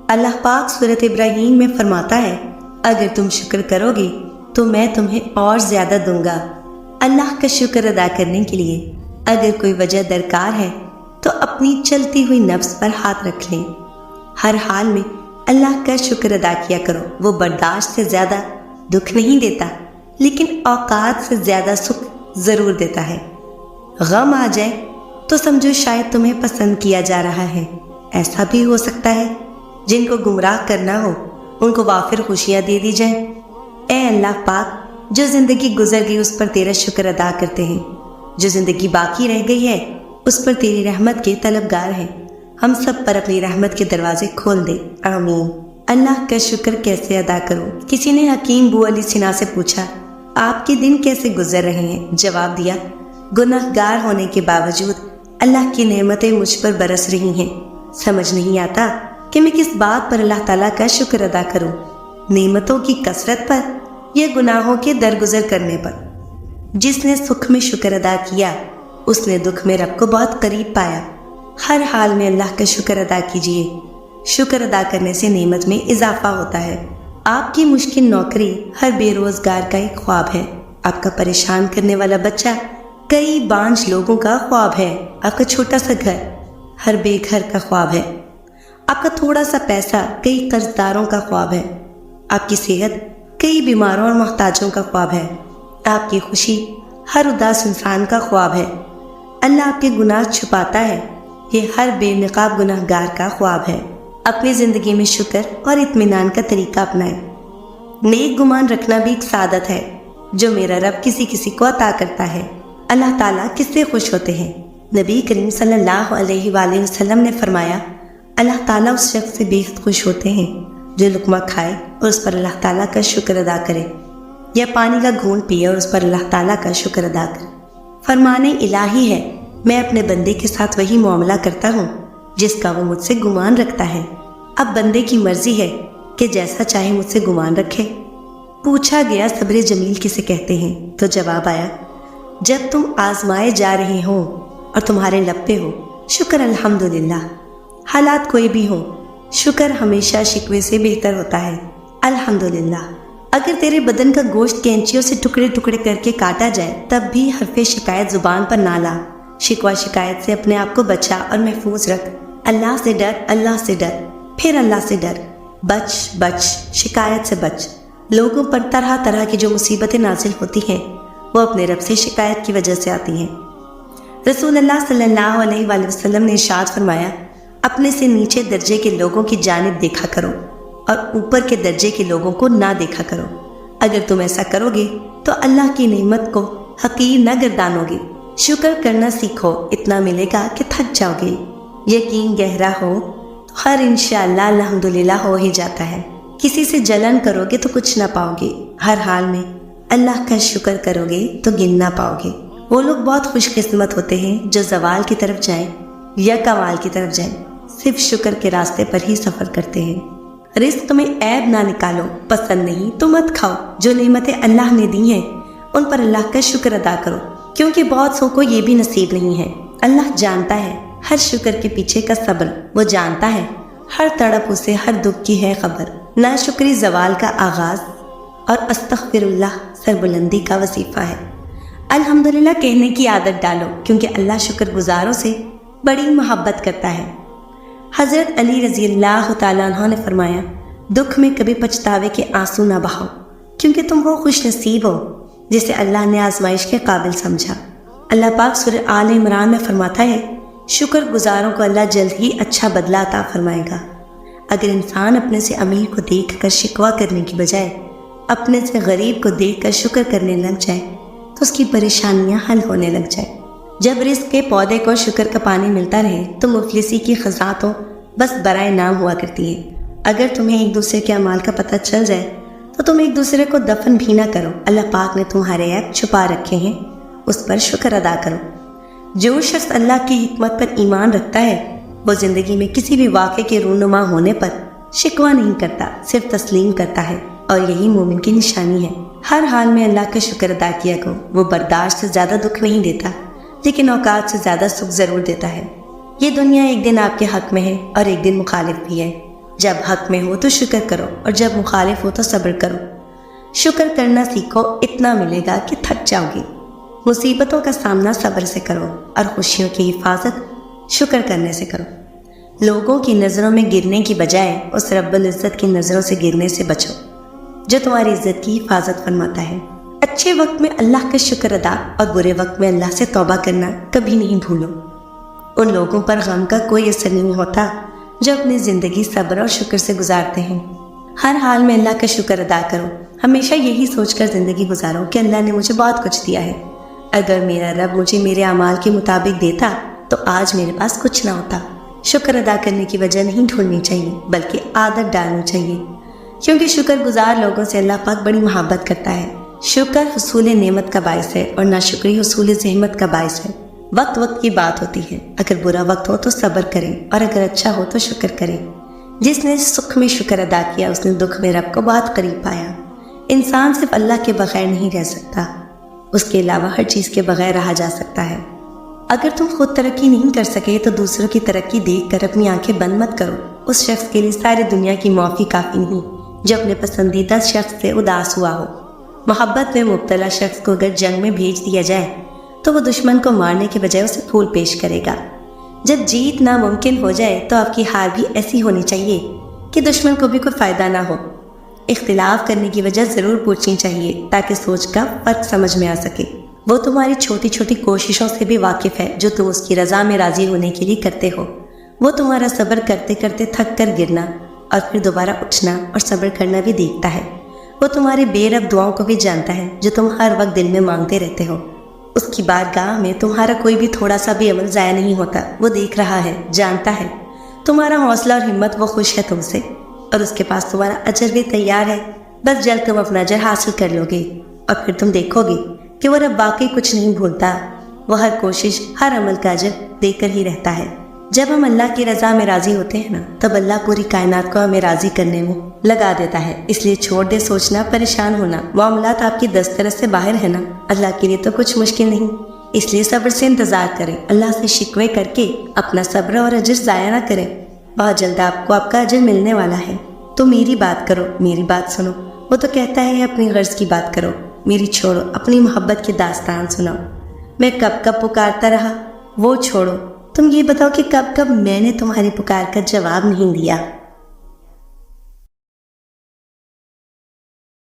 اللہ پاک سورۃ ابراہیم میں فرماتا ہے، اگر تم شکر کرو گے تو میں تمہیں اور زیادہ دوں گا۔ اللہ کا شکر ادا کرنے کے لیے اگر کوئی وجہ درکار ہے تو اپنی چلتی ہوئی نفس پر ہاتھ رکھ لیں۔ ہر حال میں اللہ کا شکر ادا کیا کرو، وہ برداشت سے زیادہ دکھ نہیں دیتا، لیکن اوقات سے زیادہ سکھ ضرور دیتا ہے۔ غم آ جائے تو سمجھو شاید تمہیں پسند کیا جا رہا ہے۔ ایسا بھی ہو سکتا ہے جن کو گمراہ کرنا ہو ان کو وافر خوشیاں دے دی جائیں۔ اے اللہ پاک، جو زندگی گزر گئی اس پر تیرا شکر ادا کرتے ہیں، جو زندگی باقی رہ گئی ہے اس پر تیری رحمت کے طلبگار ہیں، ہم سب پر اپنی رحمت کے دروازے کھول دے، آمین۔ اللہ کا شکر کیسے ادا کروں؟ کسی نے حکیم بو علی سنا سے پوچھا، آپ کے دن کیسے گزر رہے ہیں؟ جواب دیا، گناہ گار ہونے کے باوجود اللہ کی نعمتیں مجھ پر برس رہی ہیں، سمجھ نہیں آتا کہ میں کس بات پر اللہ تعالیٰ کا شکر ادا کروں، نعمتوں کی کثرت پر یا گناہوں کے درگزر کرنے پر۔ جس نے سکھ میں شکر ادا کیا اس نے دکھ میں رب کو بہت قریب پایا۔ ہر حال میں اللہ کا شکر ادا کیجیے، شکر ادا کرنے سے نعمت میں اضافہ ہوتا ہے۔ آپ کی مشکل نوکری ہر بے روزگار کا ایک خواب ہے، آپ کا پریشان کرنے والا بچہ کئی بانجھ لوگوں کا خواب ہے، آپ کا چھوٹا سا گھر ہر بے گھر کا خواب ہے، آپ کا تھوڑا سا پیسہ کئی قرض داروں کا خواب ہے، آپ کی صحت کئی بیماروں اور محتاجوں کا خواب ہے، آپ کی خوشی ہر اداس انسان کا خواب ہے۔ اللہ آپ کے گناہ چھپاتا ہے، یہ ہر بے نقاب گناہ گار کا خواب ہے۔ اپنی زندگی میں شکر اور اطمینان کا طریقہ اپنائیں۔ نیک گمان رکھنا بھی ایک سعادت ہے جو میرا رب کسی کسی کو عطا کرتا ہے۔ اللہ تعالیٰ کس سے خوش ہوتے ہیں؟ نبی کریم صلی اللہ علیہ وآلہ وسلم نے فرمایا، اللہ تعالیٰ اس شخص سے بے حد خوش ہوتے ہیں جو لقمہ کھائے اور اس پر اللہ تعالیٰ کا شکر ادا کرے، یا پانی کا گھونٹ پیے اور اس پر اللہ تعالیٰ کا شکر ادا کرے۔ فرمان الہی ہے، میں اپنے بندے کے ساتھ وہی معاملہ کرتا ہوں جس کا وہ مجھ سے گمان رکھتا ہے۔ اب بندے کی مرضی ہے کہ جیسا چاہے مجھ سے گمان رکھے۔ پوچھا گیا صبر جمیل کسے کہتے ہیں؟ تو جواب آیا، جب تم آزمائے جا رہے ہو اور تمہارے لب پہ ہو شکر الحمدللہ، حالات کوئی بھی ہو، شکر ہمیشہ شکوے سے بہتر ہوتا ہے۔ الحمدللہ، اگر تیرے بدن کا گوشت کینچیوں سے ٹکڑے ٹکڑے کر کے کاٹا جائے تب بھی حرف شکایت زبان پر نہ لا۔ شکوہ شکایت سے اپنے آپ کو بچا اور محفوظ رکھ۔ اللہ سے ڈر، اللہ سے ڈر، پھر اللہ سے ڈر۔ بچ شکایت سے بچ۔ لوگوں پر طرح طرح کی جو مصیبتیں نازل ہوتی ہیں وہ اپنے رب سے شکایت کی وجہ سے آتی ہیں۔ رسول اللہ صلی اللہ علیہ وآلہ وسلم نے ارشاد فرمایا، اپنے سے نیچے درجے کے لوگوں کی جانب دیکھا کرو اور اوپر کے درجے کے لوگوں کو نہ دیکھا کرو۔ اگر تم ایسا کرو گے تو اللہ کی نعمت کو حقیر نہ گردانو گے۔ شکر کرنا سیکھو، اتنا ملے گا کہ تھک جاؤ گے۔ یقین گہرا ہو تو ہر انشاءاللہ الحمدللہ ہو ہی جاتا ہے۔ کسی سے جلن کرو گے تو کچھ نہ پاؤ گے، ہر حال میں اللہ کا شکر کرو گے تو گن نہ پاؤ گے۔ وہ لوگ بہت خوش قسمت ہوتے ہیں جو زوال کی طرف جائیں یا کمال کی طرف جائیں، صرف شکر کے راستے پر ہی سفر کرتے ہیں۔ رزق میں عیب نہ نکالو، پسند نہیں تو مت کھاؤ۔ جو نعمتیں اللہ نے دی ہیں ان پر اللہ کا شکر ادا کرو، کیونکہ بہت سو کو یہ بھی نصیب نہیں ہے۔ اللہ جانتا ہے ہر شکر کے پیچھے کا صبر، وہ جانتا ہے ہر تڑپ اسے ہر دکھ کی ہے خبر۔ ناشکری زوال کا آغاز اور استغفر اللہ سربلندی کا وظیفہ ہے۔ الحمدللہ کہنے کی عادت ڈالو، کیونکہ اللہ شکر گزاروں سے بڑی محبت کرتا ہے۔ حضرت علی رضی اللہ تعالیٰ عنہ نے فرمایا، دکھ میں کبھی پچھتاوے کے آنسو نہ بہاؤ، کیونکہ تم وہ خوش نصیب ہو جسے اللہ نے آزمائش کے قابل سمجھا۔ اللہ پاک سورہ آل عمران میں فرماتا ہے، شکر گزاروں کو اللہ جلد ہی اچھا بدلہ عطا فرمائے گا۔ اگر انسان اپنے سے امیر کو دیکھ کر شکوہ کرنے کی بجائے اپنے سے غریب کو دیکھ کر شکر کرنے لگ جائے تو اس کی پریشانیاں حل ہونے لگ جائے۔ جب رزق کے پودے کو شکر کا پانی ملتا رہے تو مفلسی کی خزاں تو بس برائے نام ہوا کرتی ہے۔ اگر تمہیں ایک دوسرے کے اعمال کا پتہ چل جائے تو تم ایک دوسرے کو دفن بھی نہ کرو۔ اللہ پاک نے تمہارے عیب چھپا رکھے ہیں، اس پر شکر ادا کرو۔ جو شخص اللہ کی حکمت پر ایمان رکھتا ہے وہ زندگی میں کسی بھی واقعے کے رونما ہونے پر شکوہ نہیں کرتا، صرف تسلیم کرتا ہے، اور یہی مومن کی نشانی ہے۔ ہر حال میں اللہ کا شکر ادا کیا کرو، وہ برداشت سے زیادہ دکھ نہیں دیتا لیکن اوقات سے زیادہ سکھ ضرور دیتا ہے۔ یہ دنیا ایک دن آپ کے حق میں ہے اور ایک دن مخالف بھی ہے۔ جب حق میں ہو تو شکر کرو اور جب مخالف ہو تو صبر کرو۔ شکر کرنا سیکھو، اتنا ملے گا کہ تھک جاؤ گی۔ مصیبتوں کا سامنا صبر سے کرو اور خوشیوں کی حفاظت شکر کرنے سے کرو۔ لوگوں کی نظروں میں گرنے کی بجائے اس رب العزت کی نظروں سے گرنے سے بچو جو تمہاری عزت کی حفاظت فرماتا ہے۔ اچھے وقت میں اللہ کا شکر ادا اور برے وقت میں اللہ سے توبہ کرنا کبھی نہیں بھولو۔ ان لوگوں پر غم کا کوئی اثر نہیں ہوتا جو اپنی زندگی صبر اور شکر سے گزارتے ہیں۔ ہر حال میں اللہ کا شکر ادا کرو، ہمیشہ یہی سوچ کر زندگی گزارو کہ اللہ نے مجھے بہت کچھ دیا ہے۔ اگر میرا رب مجھے میرے اعمال کے مطابق دیتا تو آج میرے پاس کچھ نہ ہوتا۔ شکر ادا کرنے کی وجہ نہیں ڈھونڈنی چاہیے بلکہ عادت ڈالنی چاہیے، کیونکہ شکر گزار لوگوں سے اللہ پاک بڑی محبت کرتا ہے۔ شکر حصول نعمت کا باعث ہے اور ناشکری حصول زحمت کا باعث ہے۔ وقت وقت کی بات ہوتی ہے، اگر برا وقت ہو تو صبر کریں اور اگر اچھا ہو تو شکر کریں۔ جس نے سکھ میں شکر ادا کیا اس نے دکھ میں رب کو بہت قریب پایا۔ انسان صرف اللہ کے بغیر نہیں رہ سکتا، اس کے علاوہ ہر چیز کے بغیر رہا جا سکتا ہے۔ اگر تم خود ترقی نہیں کر سکے تو دوسروں کی ترقی دیکھ کر اپنی آنکھیں بند مت کرو۔ اس شخص کے لیے ساری دنیا کی معافی کافی نہیں جو اپنے پسندیدہ شخص سے اداس ہوا ہو۔ محبت میں مبتلا شخص کو اگر جنگ میں بھیج دیا جائے تو وہ دشمن کو مارنے کے بجائے اسے پھول پیش کرے گا۔ جب جیت ناممکن ہو جائے تو آپ کی ہار بھی ایسی ہونی چاہیے کہ دشمن کو بھی کوئی فائدہ نہ ہو۔ اختلاف کرنے کی وجہ ضرور پوچھنی چاہیے تاکہ سوچ کا فرق سمجھ میں آ سکے۔ وہ تمہاری چھوٹی چھوٹی کوششوں سے بھی واقف ہے جو تم اس کی رضا میں راضی ہونے کے لیے کرتے ہو۔ وہ تمہارا صبر کرتے کرتے تھک کر گرنا اور پھر دوبارہ اٹھنا اور صبر کرنا بھی دیکھتا ہے۔ وہ تمہاری بے رب دعاؤں کو بھی جانتا ہے جو تم ہر وقت دل میں مانگتے رہتے ہو۔ اس کی بارگاہ میں تمہارا کوئی بھی تھوڑا سا بھی عمل ضائع نہیں ہوتا۔ وہ دیکھ رہا ہے، جانتا ہے تمہارا حوصلہ اور ہمت، وہ خوش ہے تم سے اور اس کے پاس تمہارا اجر بھی تیار ہے۔ بس جلد تم اپنا اجر حاصل کر لو گے اور پھر تم دیکھو گے کہ وہ رب واقعی کچھ نہیں بھولتا۔ وہ ہر کوشش، ہر عمل کا اجر دے کر ہی رہتا ہے۔ جب ہم اللہ کی رضا میں راضی ہوتے ہیں نا تب اللہ پوری کائنات کو ہمیں راضی کرنے میں لگا دیتا ہے۔ اس لیے چھوڑ دے سوچنا، پریشان ہونا، معاملات آپ کی دسترس سے باہر ہے نا، اللہ کے لیے تو کچھ مشکل نہیں۔ اس لیے صبر سے انتظار کریں، اللہ سے شکوے کر کے اپنا صبر اور اجر ضائع نہ کریں۔ بہت جلد آپ کو آپ کا اجر ملنے والا ہے۔ تو میری بات کرو، میری بات سنو۔ وہ تو کہتا ہے اپنی غرض کی بات کرو، میری چھوڑو، اپنی محبت کی داستان سناؤ۔ میں کب کب پکارتا رہا، وہ چھوڑو، تم یہ بتاؤ کہ کب کب میں نے تمہاری پکار کا جواب نہیں دیا۔